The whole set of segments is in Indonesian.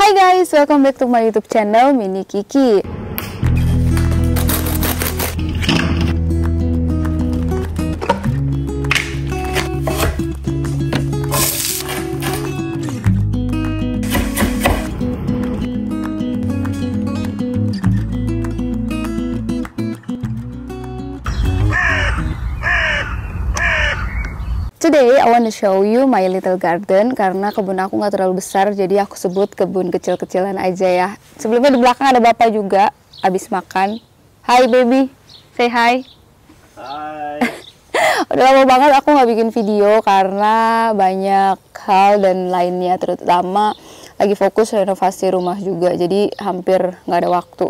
Hai guys, welcome back to my YouTube channel Mini Kiki. Today I want to show you my little garden karena kebun aku nggak terlalu besar, jadi aku sebut kebun kecil-kecilan aja ya. Sebelumnya di belakang ada bapak juga abis makan. Hai baby, say hi. Hai. Udah lama banget aku nggak bikin video karena banyak hal dan lainnya, terutama lagi fokus renovasi rumah juga, jadi hampir nggak ada waktu.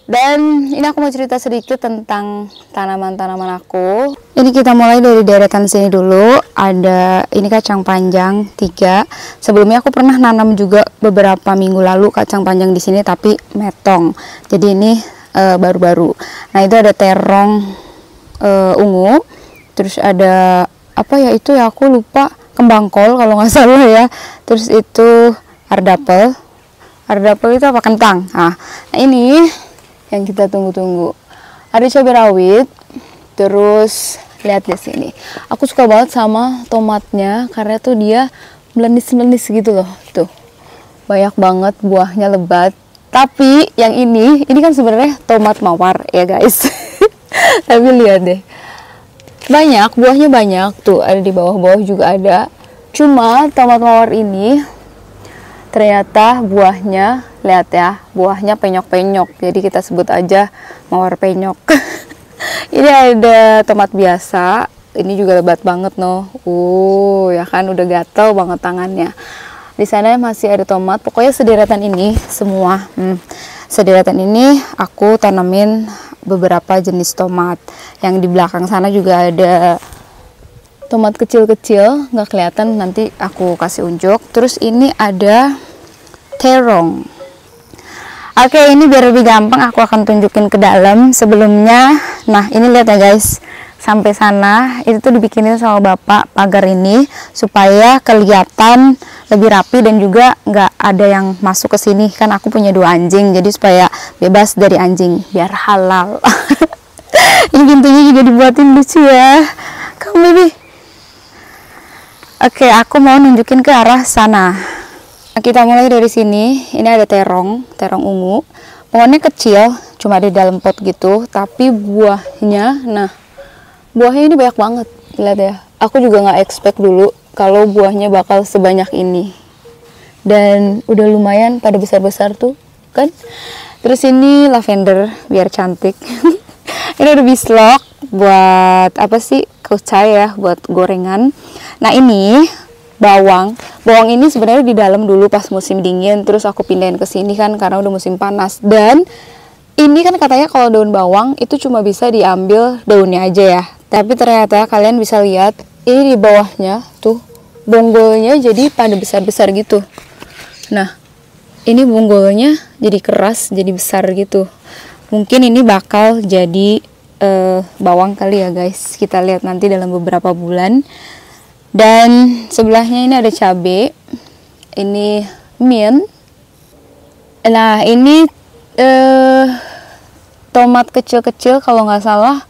Dan ini aku mau cerita sedikit tentang tanaman-tanaman aku. Ini kita mulai dari deretan sini dulu. Ada ini kacang panjang 3. Sebelumnya aku pernah nanam juga beberapa minggu lalu kacang panjang di sini, tapi metong. Jadi ini baru-baru. Nah itu ada terong ungu. Terus ada apa ya itu ya, aku lupa, kembang kol kalau nggak salah ya. Terus itu ardapel. Ardapel itu apa, kentang. Nah ini yang kita tunggu-tunggu. Ada cabai rawit. Terus lihat di sini. Aku suka banget sama tomatnya karena tuh dia melenis-melenis gitu loh. Tuh. Banyak banget buahnya, lebat. Tapi yang ini kan sebenarnya tomat mawar ya guys. Tapi lihat deh. Banyak, buahnya banyak. Tuh, ada di bawah-bawah juga ada. Cuma tomat mawar ini ternyata buahnya, lihat ya, buahnya penyok-penyok, jadi kita sebut aja mawar penyok. Ini ada tomat biasa, ini juga lebat banget noh. Ya kan, udah gatel banget tangannya. Di sana masih ada tomat, pokoknya sederetan ini semua. Sederetan ini aku tanamin beberapa jenis tomat. Yang di belakang sana juga ada tomat kecil-kecil, nggak kelihatan, nanti aku kasih unjuk. Terus ini ada terong. Oke, ini biar lebih gampang aku akan tunjukin ke dalam. Sebelumnya, nah ini lihat ya guys, sampai sana itu tuh dibikinin sama bapak pagar ini supaya kelihatan lebih rapi dan juga nggak ada yang masuk ke sini. Kan aku punya 2 anjing, jadi supaya bebas dari anjing, biar halal. Ini pintunya juga dibuatin lucu ya. Kamu baby. Oke, aku mau nunjukin ke arah sana. Nah, kita mulai dari sini. Ini ada terong ungu. Pohonnya kecil, cuma di dalam pot gitu. Tapi buahnya, nah buahnya ini banyak banget. Lihat ya. Aku juga nggak expect dulu kalau buahnya bakal sebanyak ini. Dan udah lumayan pada besar-besar tuh, kan? Terus ini lavender biar cantik. Ini ada bislok buat apa sih? Kucai ya, buat gorengan. Nah ini bawang ini sebenarnya di dalam dulu pas musim dingin, terus aku pindahin ke sini kan karena udah musim panas. Dan ini kan katanya kalau daun bawang itu cuma bisa diambil daunnya aja ya, tapi ternyata kalian bisa lihat ini di bawahnya tuh bonggolnya jadi pada besar-besar gitu. Nah ini bonggolnya jadi keras, jadi besar gitu. Mungkin ini bakal jadi bawang kali ya guys, kita lihat nanti dalam beberapa bulan. Dan sebelahnya ini ada cabai, ini mint. Nah ini tomat kecil-kecil, kalau nggak salah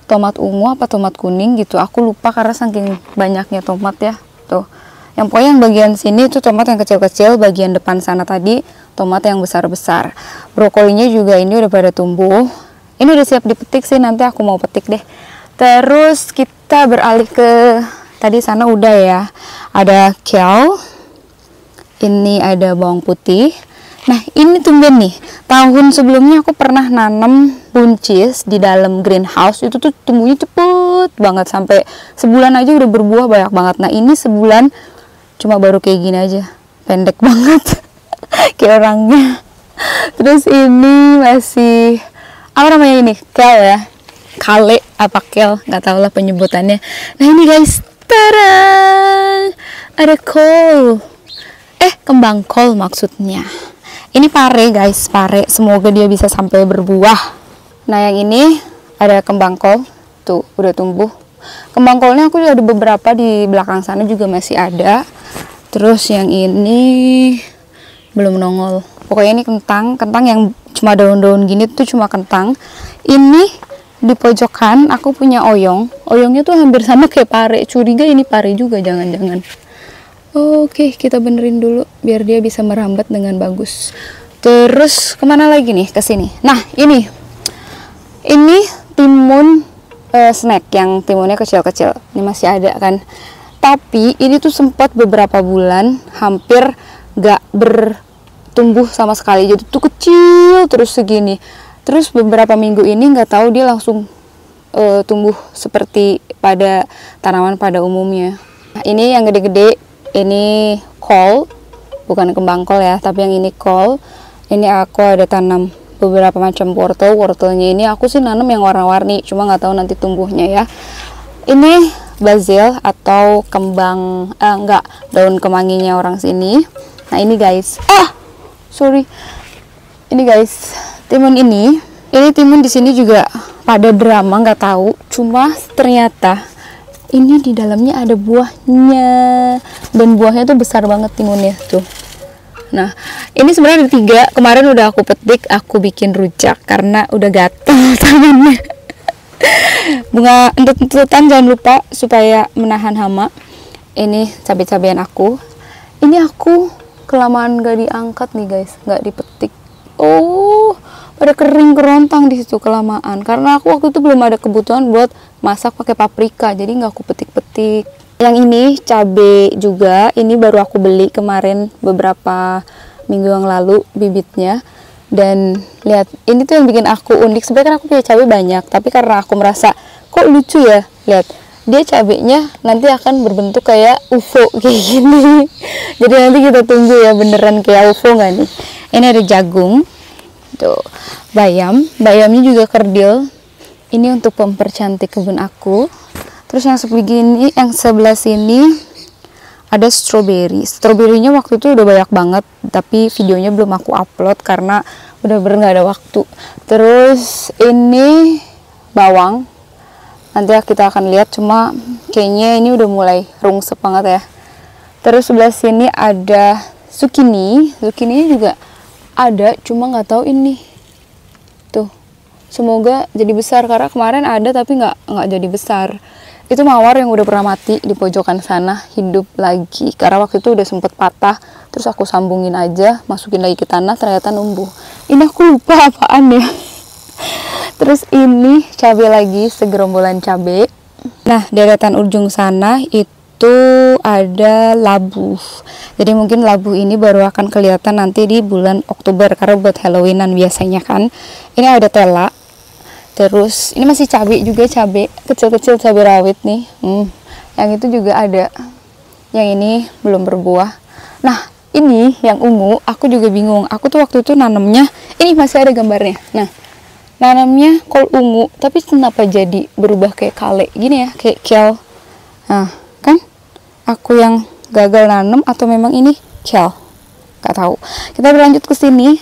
tomat ungu apa tomat kuning gitu, aku lupa karena saking banyaknya tomat ya. Tuh, yang pokoknya yang bagian sini itu tomat yang kecil-kecil, bagian depan sana tadi tomat yang besar-besar. Brokolinya juga ini udah pada tumbuh. Ini udah siap dipetik sih, nanti aku mau petik deh. Terus kita beralih ke tadi sana udah ya, ada kale, ini ada bawang putih. Nah ini tumben nih, tahun sebelumnya aku pernah nanam buncis di dalam greenhouse, itu tuh tumbuhnya cepet banget, sampai sebulan aja udah berbuah banyak banget. Nah ini sebulan cuma baru kayak gini aja, pendek banget kayak orangnya. Terus ini masih apa namanya ini, kale ya, kale apa kale, nggak tahu lah penyebutannya. Nah ini guys, tada, ada kol, kembang kol maksudnya. Ini pare guys, pare, semoga dia bisa sampai berbuah. Nah yang ini ada kembang kol, tuh udah tumbuh. Kembang kolnya aku ada beberapa di belakang sana juga masih ada. Terus yang ini belum nongol. Pokoknya ini kentang yang cuma daun-daun gini tuh cuma kentang. Ini di pojokan aku punya oyong. Oyongnya tuh hampir sama kayak pare. Curiga ini pare juga, jangan-jangan. Oke, kita benerin dulu biar dia bisa merambat dengan bagus. Terus kemana lagi nih? Ke sini. Nah, ini timun snack yang timunnya kecil-kecil. Ini masih ada kan? Tapi ini tuh sempat beberapa bulan hampir gak bertumbuh sama sekali. Jadi tuh kecil terus segini. Terus beberapa minggu ini nggak tahu dia langsung tumbuh seperti pada tanaman pada umumnya. Nah, ini yang gede-gede, ini kol, bukan kembang kol ya, tapi yang ini kol. Ini aku ada tanam beberapa macam wortelnya ini aku sih nanam yang warna-warni, cuma nggak tahu nanti tumbuhnya ya. Ini basil atau kembang daun kemanginya orang sini. Nah ini guys, ini guys, timun ini timun di sini juga pada drama, nggak tahu, cuma ternyata ini di dalamnya ada buahnya, dan buahnya tuh besar banget timunnya tuh. Nah, ini sebenarnya ada 3. Kemarin udah aku petik, aku bikin rujak karena udah gatel tangannya. Bunga entut-entutan jangan lupa supaya menahan hama. Ini cabai-cabean aku. Ini aku kelamaan gak diangkat nih guys, gak dipetik. Pada kering kerontang di situ kelamaan. Karena aku waktu itu belum ada kebutuhan buat masak pakai paprika, jadi nggak aku petik-petik. Yang ini cabai juga, ini baru aku beli kemarin beberapa minggu yang lalu bibitnya. Dan lihat, ini tuh yang bikin aku unik. Sebenarnya kan aku punya cabai banyak, tapi karena aku merasa kok lucu ya, lihat dia cabainya nanti akan berbentuk kayak UFO kayak gini. Jadi nanti kita tunggu ya beneran kayak UFO nggak nih. Ini ada jagung, tuh bayamnya juga kerdil. Ini untuk mempercantik kebun aku. Terus yang sebelah sini ada stroberinya waktu itu udah banyak banget, tapi videonya belum aku upload karena udah nggak ada waktu. Terus ini bawang, nanti kita akan lihat, cuma kayaknya ini udah mulai rungsep banget ya. Terus sebelah sini ada zukininya juga ada, cuma nggak tahu ini tuh, semoga jadi besar karena kemarin ada tapi nggak jadi besar. Itu mawar yang udah pernah mati di pojokan sana hidup lagi karena waktu itu udah sempet patah, terus aku sambungin aja, masukin lagi ke tanah, ternyata numbuh. Ini aku lupa apaan ya. Terus ini cabai lagi, segerombolan cabai. Nah, deretan ujung sana itu ada labu. Jadi mungkin labu ini baru akan kelihatan nanti di bulan Oktober karena buat Halloweenan biasanya kan. Ini ada tela. Terus ini masih cabai juga, cabai kecil-kecil, cabai rawit nih. Yang itu juga ada. Yang ini belum berbuah. Nah, ini yang ungu, aku juga bingung. Aku tuh waktu itu nanamnya, ini masih ada gambarnya. Nah, nanamnya kol ungu, tapi kenapa jadi berubah kayak kale gini ya, kayak kel. Nah, kan aku yang gagal nanam atau memang ini kel? Gak tahu. Kita berlanjut ke sini.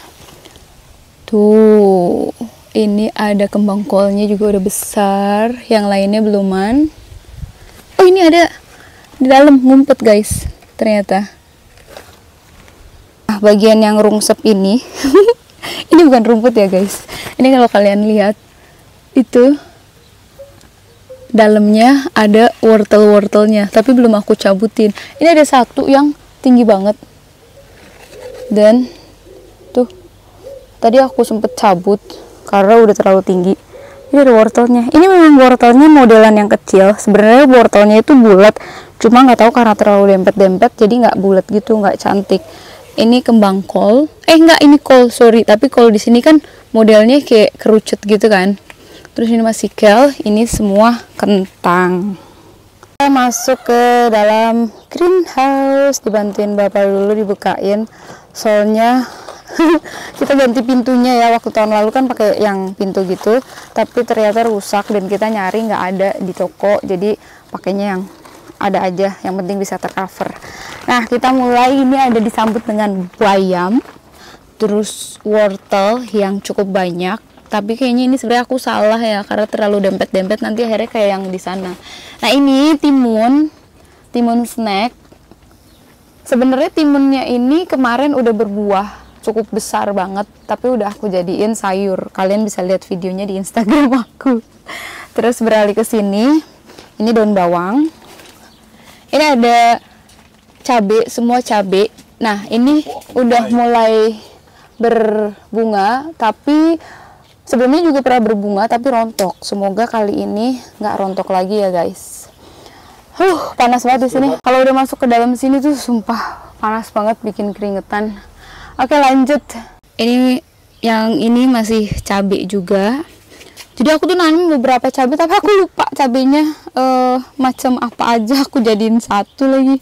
Tuh. Ini ada kembang kolnya juga udah besar, yang lainnya beluman. Oh, ini ada di dalam ngumpet guys, ternyata. Nah, bagian yang rungsep ini, ini bukan rumput ya guys. Ini kalau kalian lihat, itu dalamnya ada wortel-wortelnya, tapi belum aku cabutin. Ini ada satu yang tinggi banget, dan tuh, tadi aku sempet cabut karena udah terlalu tinggi. Ini ada wortelnya. Ini memang wortelnya modelan yang kecil. Sebenarnya wortelnya itu bulat, cuma nggak tahu karena terlalu dempet-dempet jadi nggak bulat gitu, nggak cantik. Ini kembang kol. Ini kol, sorry. Tapi kol di sini kan modelnya kayak kerucut gitu kan. Terus ini masih kel. Ini semua kentang. Kita masuk ke dalam greenhouse, dibantuin bapak dulu dibukain. Soalnya kita ganti pintunya ya, waktu tahun lalu kan pakai yang pintu gitu, tapi ternyata rusak dan kita nyari nggak ada di toko, jadi pakainya yang ada aja, yang penting bisa tercover. Nah, kita mulai. Ini ada disambut dengan bayam, terus wortel yang cukup banyak, tapi kayaknya ini sebenarnya aku salah ya karena terlalu dempet-dempet, nanti akhirnya kayak yang di sana. Nah, ini timun snack. Sebenarnya timunnya ini kemarin udah berbuah cukup besar banget, tapi udah aku jadiin sayur. Kalian bisa lihat videonya di Instagram aku. Terus beralih ke sini, ini daun bawang. Ini ada cabe, semua cabe. Nah, ini udah mulai berbunga, tapi sebelumnya juga pernah berbunga tapi rontok. Semoga kali ini nggak rontok lagi ya guys. Panas banget di sini. Kalau udah masuk ke dalam sini tuh sumpah panas banget, bikin keringetan. Oke, lanjut. Ini yang ini masih cabai juga. Jadi aku tuh nanam beberapa cabai tapi aku lupa cabainya macam apa aja, aku jadiin satu lagi.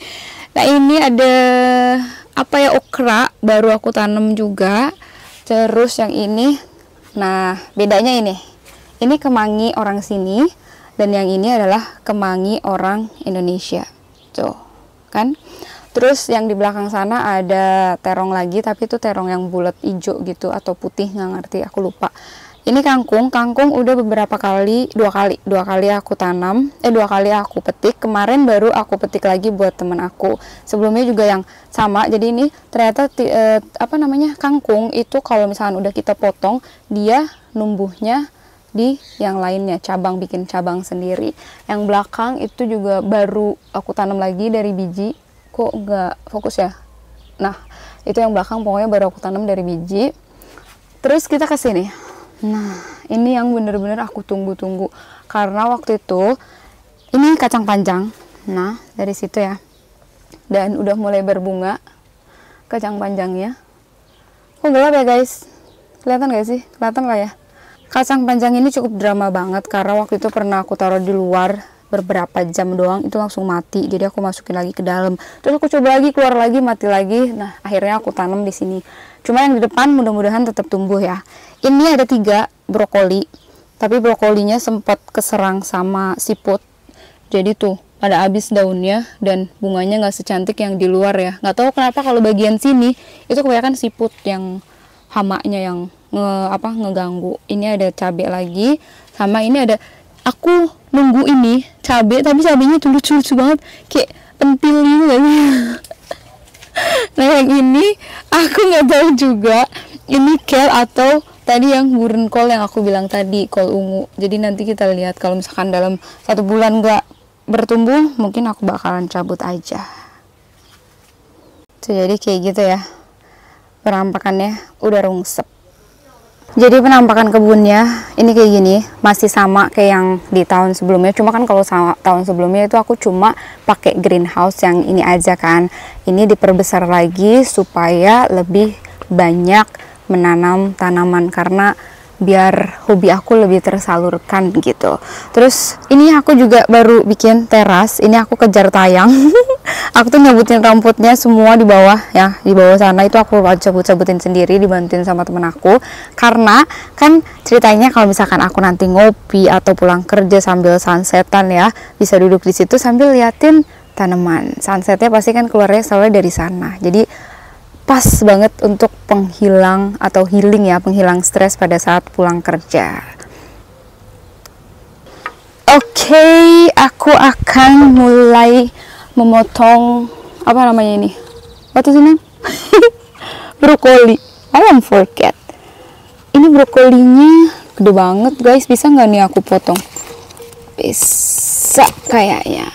Nah, ini ada apa ya, okra baru aku tanam juga. Terus yang ini, nah bedanya ini kemangi orang sini. Dan yang ini adalah kemangi orang Indonesia. Tuh, kan? Terus yang di belakang sana ada terong lagi, tapi itu terong yang bulat hijau gitu atau putih, nggak ngerti, aku lupa. Ini kangkung udah beberapa kali, dua kali aku tanam, 2 kali aku petik. Kemarin baru aku petik lagi buat temen aku. Sebelumnya juga yang sama. Jadi ini ternyata kangkung itu kalau misalkan udah kita potong, dia numbuhnya di yang lainnya, bikin cabang sendiri. Yang belakang itu juga baru aku tanam lagi dari biji. Kok nggak fokus ya? Nah, itu yang belakang pokoknya baru aku tanam dari biji. Terus kita ke sini. Nah, ini yang bener-bener aku tunggu-tunggu karena waktu itu ini kacang panjang. Nah, dari situ ya. Dan udah mulai berbunga kacang panjangnya. Kok gelap ya guys? Kelihatan gak sih? Kelihatan lah ya. Kacang panjang ini cukup drama banget karena waktu itu pernah aku taruh di luar beberapa jam doang, itu langsung mati. Jadi aku masukin lagi ke dalam. Terus aku coba lagi, keluar lagi, mati lagi. Nah, akhirnya aku tanam di sini. Cuma yang di depan mudah-mudahan tetap tumbuh ya. Ini ada 3 brokoli. Tapi brokolinya sempat keserang sama siput. Jadi tuh pada habis daunnya dan bunganya nggak secantik yang di luar ya. Nggak tahu kenapa kalau bagian sini itu kebanyakan siput yang hamanya yang ngeganggu. Ini ada cabai lagi, sama ini ada, aku nunggu ini cabai tapi cabainya tuh lucu-lucu banget kayak pentil gitu kan. Nah, yang ini aku nggak tahu juga ini kale atau tadi yang buren kol yang aku bilang tadi, kol ungu. Jadi nanti kita lihat kalau misalkan dalam 1 bulan nggak bertumbuh, mungkin aku bakalan cabut aja. Jadi kayak gitu ya, penampakannya udah rungsep. Jadi penampakan kebunnya ini kayak gini, masih sama kayak yang di tahun sebelumnya. Cuma kan kalau tahun sebelumnya itu aku cuma pakai greenhouse yang ini aja kan. Ini diperbesar lagi supaya lebih banyak menanam tanaman karena biar hobi aku lebih tersalurkan gitu. Terus ini aku juga baru bikin teras. Ini aku kejar tayang. Aku tuh nyabutin rumputnya semua di bawah ya, di bawah sana itu aku cabut-cabutin sendiri, dibantuin sama temen aku. Karena kan ceritanya kalau misalkan aku nanti ngopi atau pulang kerja sambil sunsetan ya, bisa duduk di situ sambil liatin tanaman. Sunsetnya pasti kan keluarnya selalu dari sana. Jadi pas banget untuk penghilang atau healing ya, penghilang stres pada saat pulang kerja. Oke, aku akan mulai memotong apa namanya ini? What is it name? Brokoli. I won't forget. Ini brokolinya gede banget guys, bisa nggak nih aku potong? Bisa kayaknya.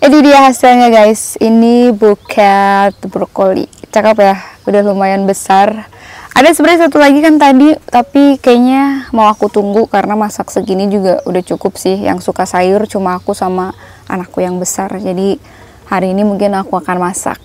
Ini dia hasilnya guys, ini buket brokoli. Cakep ya, udah lumayan besar. Ada sebenarnya satu lagi kan tadi, tapi kayaknya mau aku tunggu karena masak segini juga udah cukup sih. Yang suka sayur cuma aku sama anakku yang besar. Jadi hari ini mungkin aku akan masak.